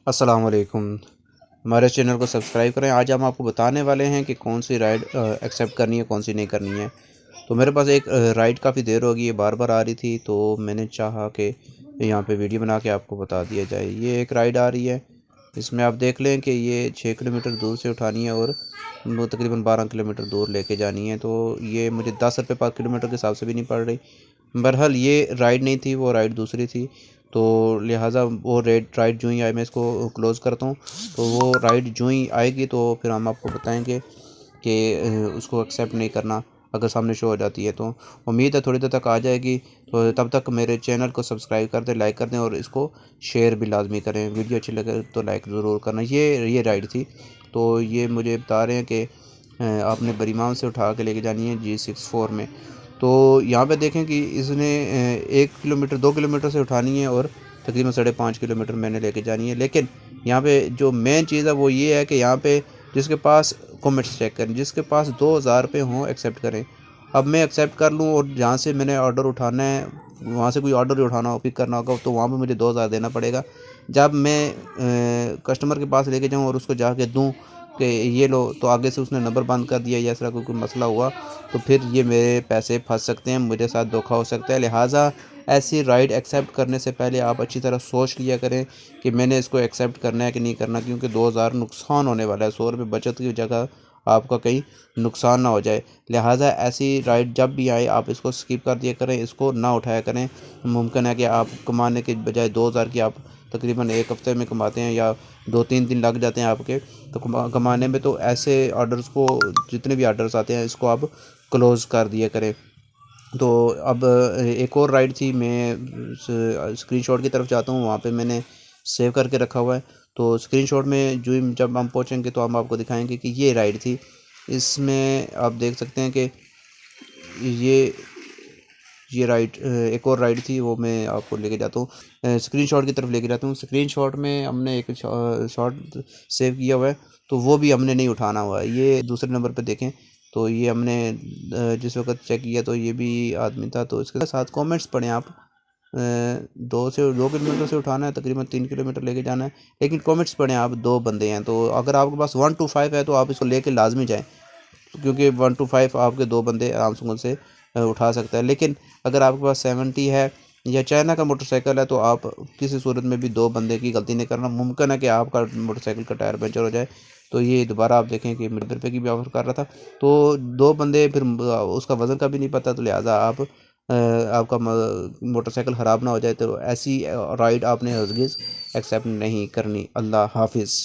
अस्सलाम वालेकुम। हमारे चैनल को सब्सक्राइब करें। आज हम आपको बताने वाले हैं कि कौन सी राइड एक्सेप्ट करनी है, कौन सी नहीं करनी है। तो मेरे पास एक राइड काफ़ी देर हो गई है, बार-बार आ रही थी, तो मैंने चाहा कि यहाँ पे वीडियो बना के आपको बता दिया जाए। ये एक राइड आ रही है, इसमें आप देख लें कि ये 6 किलोमीटर दूर से उठानी है और वो तकरीबन 12 किलोमीटर दूर लेके जानी है। तो ये मुझे 10 रुपये पर किलोमीटर के हिसाब से भी नहीं पड़ रही। बहरहाल ये राइड नहीं थी, वो राइड दूसरी थी। तो लिहाजा वो राइड जो ही आए, मैं इसको क्लोज़ करता हूँ। तो वो राइड जो ही आएगी तो फिर हम आपको बताएंगे कि उसको एक्सेप्ट नहीं करना, अगर सामने शो हो जाती है तो। उम्मीद है थोड़ी देर तक आ जाएगी। तो तब तक मेरे चैनल को सब्सक्राइब कर दें, लाइक कर दें और इसको शेयर भी लाजमी करें। वीडियो अच्छी लगे तो लाइक ज़रूर करना। ये राइड थी। तो ये मुझे बता रहे हैं कि आपने बरीमाम से उठा के लेके जानी है G64 में। तो यहाँ पे देखें कि इसने 1 किलोमीटर 2 किलोमीटर से उठानी है और तकरीबन 5.5 किलोमीटर मैंने लेके जानी है। लेकिन यहाँ पे जो मेन चीज़ है वो ये है कि यहाँ पे जिसके पास कमेंट्स चेक करें, जिसके पास 2000 रुपये हों एक्सेप्ट करें। अब मैं एक्सेप्ट कर लूँ और जहाँ से मैंने ऑर्डर उठाना है, वहाँ से कोई ऑर्डर उठाना हो, पिक करना होगा, तो वहाँ पे मुझे 2000 देना पड़ेगा। जब मैं कस्टमर के पास लेके जाऊँ और उसको जाके दूँ कि ये लो, तो आगे से उसने नंबर बंद कर दिया या ऐसा कोई मसला हुआ, तो फिर ये मेरे पैसे फंस सकते हैं, मेरे साथ धोखा हो सकता है। लिहाजा ऐसी राइड एक्सेप्ट करने से पहले आप अच्छी तरह सोच लिया करें कि मैंने इसको एक्सेप्ट करना है कि नहीं करना, क्योंकि 2000 नुकसान होने वाला है। 100 रुपये बचत की जगह आपका कहीं नुकसान ना हो जाए। लिहाजा ऐसी राइड जब भी आए आप इसको स्किप कर दिया करें, इसको ना उठाया करें। मुमकिन है कि आप कमाने के बजाय 2000 की आप तकरीबन एक हफ्ते में कमाते हैं या 2-3 दिन लग जाते हैं आपके तो कमाने में। तो ऐसे ऑर्डर्स को, जितने भी ऑर्डर्स आते हैं, इसको आप क्लोज़ कर दिया करें। तो अब एक और राइड थी, मैं स्क्रीनशॉट की तरफ जाता हूँ, वहाँ पे मैंने सेव करके रखा हुआ है। तो स्क्रीनशॉट में जब हम पहुँचेंगे तो हम आपको दिखाएंगे कि ये राइड थी। इसमें आप देख सकते हैं कि ये ये राइड एक और राइड थी, वो मैं आपको लेके जाता हूँ, स्क्रीनशॉट की तरफ लेके जाता हूँ। स्क्रीनशॉट में हमने एक शॉट सेव किया हुआ है, तो वो भी हमने नहीं उठाना हुआ है। ये दूसरे नंबर पे देखें, तो ये हमने जिस वक्त चेक किया तो ये भी आदमी था। तो इसके साथ कमेंट्स पढ़ें आप। 2 किलोमीटर से उठाना है, तकरीबन 3 किलोमीटर लेके जाना है, लेकिन कमेंट्स पढ़ें आप। 2 बंदे हैं, तो अगर आपके पास 1 to 5 है तो आप इसको लेके लाजमी जाएँ, क्योंकि 1 to 5 आपके 2 बंदे आराम से उठा सकता है। लेकिन अगर आपके पास 70 है या चाइना का मोटरसाइकिल है, तो आप किसी सूरत में भी 2 बंदे की गलती नहीं करना। मुमकिन है कि आपका मोटरसाइकिल का टायर पंचर हो जाए। तो ये दोबारा आप देखें कि 90 रुपये की भी ऑफ़र कर रहा था। तो 2 बंदे, फिर उसका वज़न का भी नहीं पता, तो लिहाजा आप आपका मोटरसाइकिल ख़राब ना हो जाए। तो ऐसी राइड आपने हरगिज़ एक्सेप्ट नहीं करनी। अल्लाह हाफिज़।